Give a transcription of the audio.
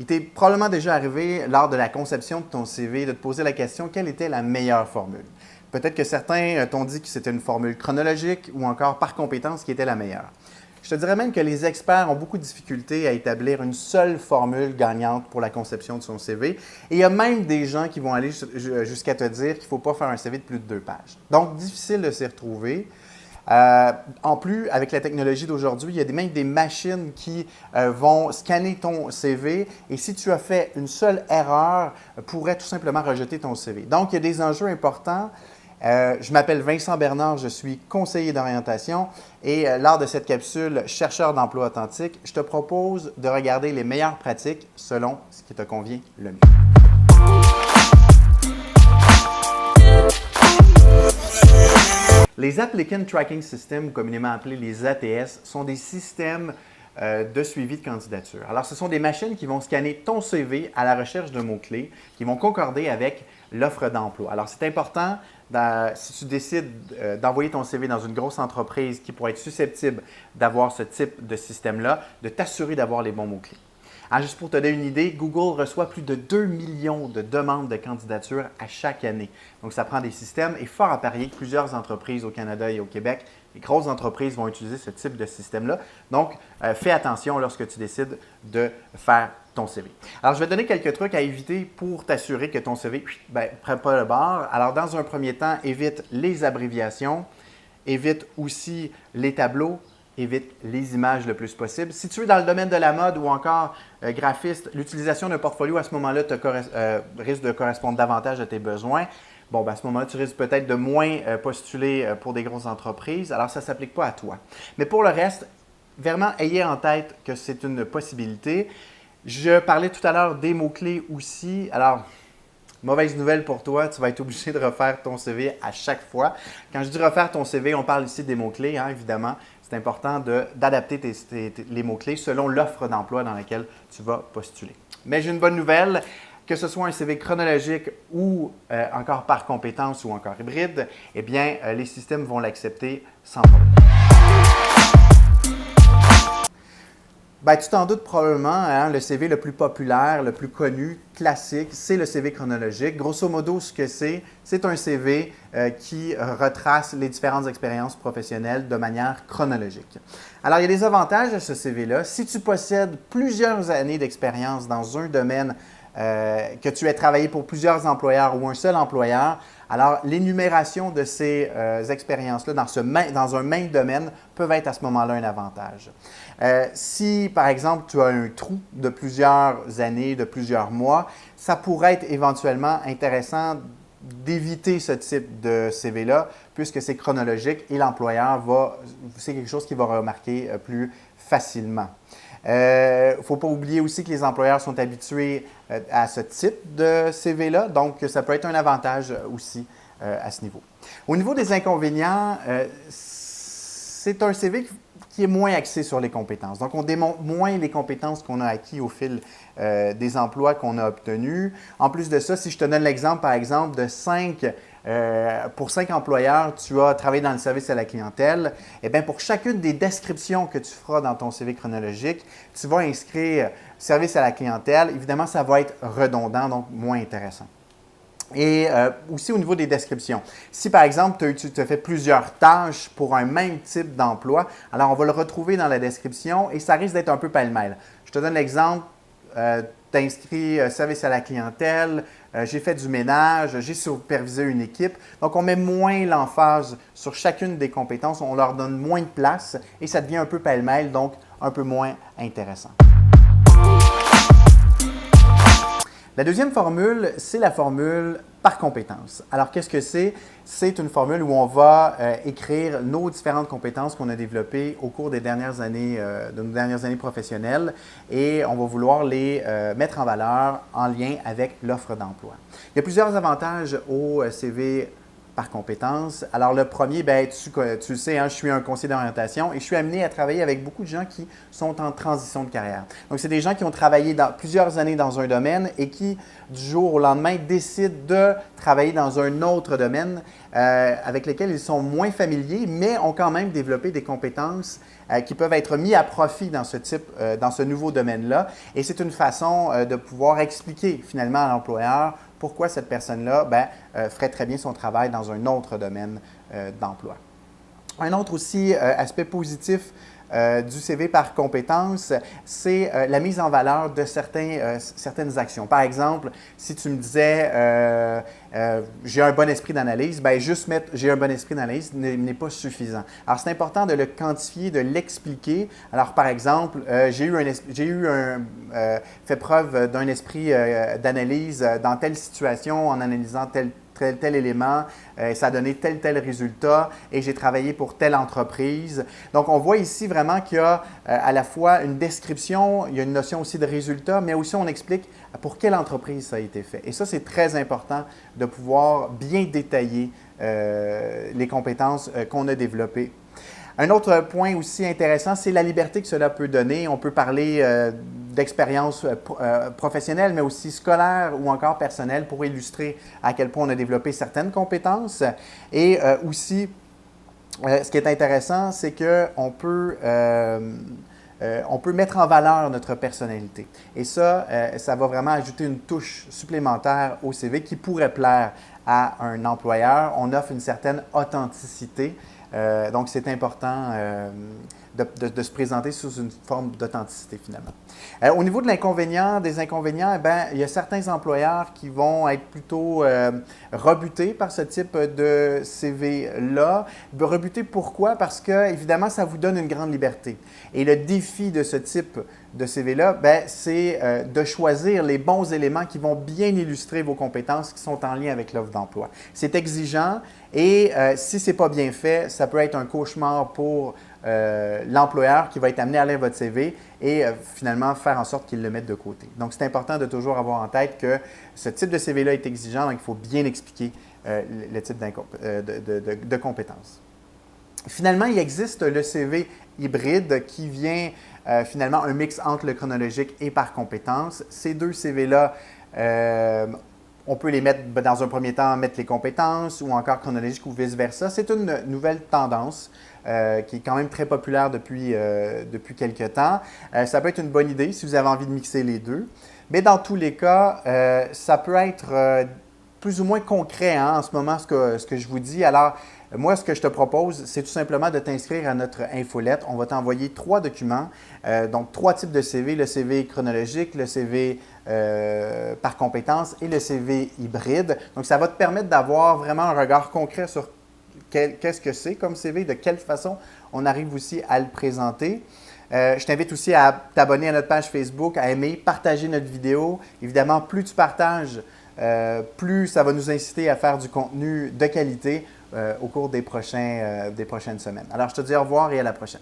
Il t'est probablement déjà arrivé, lors de la conception de ton CV, de te poser la question quelle était la meilleure formule. Peut-être que certains t'ont dit que c'était une formule chronologique ou encore par compétence qui était la meilleure. Je te dirais même que les experts ont beaucoup de difficultés à établir une seule formule gagnante pour la conception de son CV. Et il y a même des gens qui vont aller jusqu'à te dire qu'il ne faut pas faire un CV de plus de 2 pages. Donc, difficile de s'y retrouver. En plus, avec la technologie d'aujourd'hui, il y a même des machines qui vont scanner ton CV et si tu as fait une seule erreur, pourraient tout simplement rejeter ton CV. Donc, il y a des enjeux importants. Je m'appelle Vincent Bernard, je suis conseiller d'orientation et lors de cette capsule Chercheur d'emploi authentique, je te propose de regarder les meilleures pratiques selon ce qui te convient le mieux. Les Applicant Tracking Systems, communément appelés les ATS, sont des systèmes de suivi de candidature. Alors, ce sont des machines qui vont scanner ton CV à la recherche de mots-clés qui vont concorder avec l'offre d'emploi. Alors, c'est important, si tu décides d'envoyer ton CV dans une grosse entreprise qui pourrait être susceptible d'avoir ce type de système-là, de t'assurer d'avoir les bons mots-clés. Alors, juste pour te donner une idée, Google reçoit plus de 2 millions de demandes de candidature à chaque année. Donc, ça prend des systèmes et fort à parier que plusieurs entreprises au Canada et au Québec, les grosses entreprises vont utiliser ce type de système-là. Donc, fais attention lorsque tu décides de faire ton CV. Alors, je vais te donner quelques trucs à éviter pour t'assurer que ton CV ne prenne pas le bord. Alors, dans un premier temps, évite les abréviations, évite aussi les tableaux, évite les images le plus possible. Si tu es dans le domaine de la mode ou encore graphiste, l'utilisation d'un portfolio à ce moment-là risque de correspondre davantage à tes besoins. Bon, à ce moment-là, tu risques peut-être de moins postuler pour des grosses entreprises. Alors, ça ne s'applique pas à toi. Mais pour le reste, vraiment, ayez en tête que c'est une possibilité. Je parlais tout à l'heure des mots-clés aussi. Alors, mauvaise nouvelle pour toi, tu vas être obligé de refaire ton CV à chaque fois. Quand je dis refaire ton CV, on parle ici des mots-clés, évidemment. C'est important d'adapter les mots-clés selon l'offre d'emploi dans laquelle tu vas postuler. Mais j'ai une bonne nouvelle. Que ce soit un CV chronologique ou encore par compétence ou encore hybride, eh bien, les systèmes vont l'accepter sans problème. Tu t'en doutes probablement, le CV le plus populaire, le plus connu, classique, c'est le CV chronologique. Grosso modo, ce que c'est un CV qui retrace les différentes expériences professionnelles de manière chronologique. Alors, il y a des avantages à ce CV-là. Si tu possèdes plusieurs années d'expérience dans un domaine, que tu aies travaillé pour plusieurs employeurs ou un seul employeur, alors l'énumération de ces expériences-là dans un même domaine peuvent être à ce moment-là un avantage. Si, par exemple, tu as un trou de plusieurs années, de plusieurs mois, ça pourrait être éventuellement intéressant d'éviter ce type de CV-là puisque c'est chronologique et l'employeur c'est quelque chose qu'il va remarquer plus facilement. Il ne faut pas oublier aussi que les employeurs sont habitués à ce type de CV-là, donc ça peut être un avantage aussi à ce niveau. Au niveau des inconvénients, c'est un CV qui est moins axé sur les compétences. Donc, on démontre moins les compétences qu'on a acquises au fil des emplois qu'on a obtenus. En plus de ça, si je te donne l'exemple, par exemple, pour 5 employeurs, tu as travaillé dans le service à la clientèle, eh bien, pour chacune des descriptions que tu feras dans ton CV chronologique, tu vas inscrire service à la clientèle. Évidemment, ça va être redondant, donc moins intéressant. Et aussi au niveau des descriptions. Si par exemple, tu as fait plusieurs tâches pour un même type d'emploi, alors on va le retrouver dans la description et ça risque d'être un peu pêle-mêle. Je te donne l'exemple, tu as inscrit service à la clientèle, j'ai fait du ménage, j'ai supervisé une équipe. Donc, on met moins l'emphase sur chacune des compétences, on leur donne moins de place et ça devient un peu pêle-mêle, donc un peu moins intéressant. La deuxième formule, c'est la formule par compétence. Alors, qu'est-ce que c'est? C'est une formule où on va écrire nos différentes compétences qu'on a développées au cours de nos dernières années professionnelles et on va vouloir les mettre en valeur en lien avec l'offre d'emploi. Il y a plusieurs avantages au CV par compétence. Alors, le premier, tu le sais, je suis un conseiller d'orientation et je suis amené à travailler avec beaucoup de gens qui sont en transition de carrière. Donc, c'est des gens qui ont travaillé plusieurs années dans un domaine et qui, du jour au lendemain, décident de travailler dans un autre domaine avec lesquels ils sont moins familiers, mais ont quand même développé des compétences qui peuvent être mises à profit dans dans ce nouveau domaine-là. Et c'est une façon de pouvoir expliquer finalement à l'employeur pourquoi cette personne-là ferait très bien son travail dans un autre domaine d'emploi. Un autre aussi aspect positif du CV par compétence, c'est la mise en valeur de certaines actions. Par exemple, si tu me disais j'ai un bon esprit d'analyse, juste mettre j'ai un bon esprit d'analyse n'est pas suffisant. Alors, c'est important de le quantifier, de l'expliquer. Alors, par exemple, fait preuve d'un esprit d'analyse dans telle situation en analysant tel élément, ça a donné tel résultat et j'ai travaillé pour telle entreprise. Donc, on voit ici vraiment qu'il y a à la fois une description, il y a une notion aussi de résultat, mais aussi on explique pour quelle entreprise ça a été fait. Et ça, c'est très important de pouvoir bien détailler les compétences qu'on a développées. Un autre point aussi intéressant, c'est la liberté que cela peut donner. On peut parler d'expérience professionnelle, mais aussi scolaire ou encore personnelle pour illustrer à quel point on a développé certaines compétences. Et aussi, ce qui est intéressant, c'est qu'on peut mettre en valeur notre personnalité. Et ça, ça va vraiment ajouter une touche supplémentaire au CV qui pourrait plaire à un employeur. On offre une certaine authenticité. Donc, c'est important de se présenter sous une forme d'authenticité, finalement. Au niveau de des inconvénients, il y a certains employeurs qui vont être plutôt rebutés par ce type de CV-là. Rebutés pourquoi? Parce que, évidemment, ça vous donne une grande liberté. Et le défi de ce type de CV-là, c'est de choisir les bons éléments qui vont bien illustrer vos compétences qui sont en lien avec l'offre d'emploi. C'est exigeant et si ce n'est pas bien fait, ça peut être un cauchemar pour l'employeur qui va être amené à lire votre CV et finalement faire en sorte qu'il le mette de côté. Donc, c'est important de toujours avoir en tête que ce type de CV-là est exigeant, donc il faut bien expliquer le type de compétences. Finalement, il existe le CV hybride qui vient finalement un mix entre le chronologique et par compétences. Ces deux CV-là, on peut les mettre dans un premier temps, mettre les compétences ou encore chronologique ou vice-versa. C'est une nouvelle tendance qui est quand même très populaire depuis quelques temps. Ça peut être une bonne idée si vous avez envie de mixer les deux. Mais dans tous les cas, ça peut être plus ou moins concret en ce moment ce que je vous dis. Alors, moi, ce que je te propose, c'est tout simplement de t'inscrire à notre infolette. On va t'envoyer 3 documents, donc 3 types de CV, le CV chronologique, le CV par compétence et le CV hybride. Donc, ça va te permettre d'avoir vraiment un regard concret sur qu'est-ce que c'est comme CV, de quelle façon on arrive aussi à le présenter. Je t'invite aussi à t'abonner à notre page Facebook, à aimer, partager notre vidéo. Évidemment, plus tu partages, plus ça va nous inciter à faire du contenu de qualité au cours des prochaines semaines. Alors, je te dis au revoir et à la prochaine.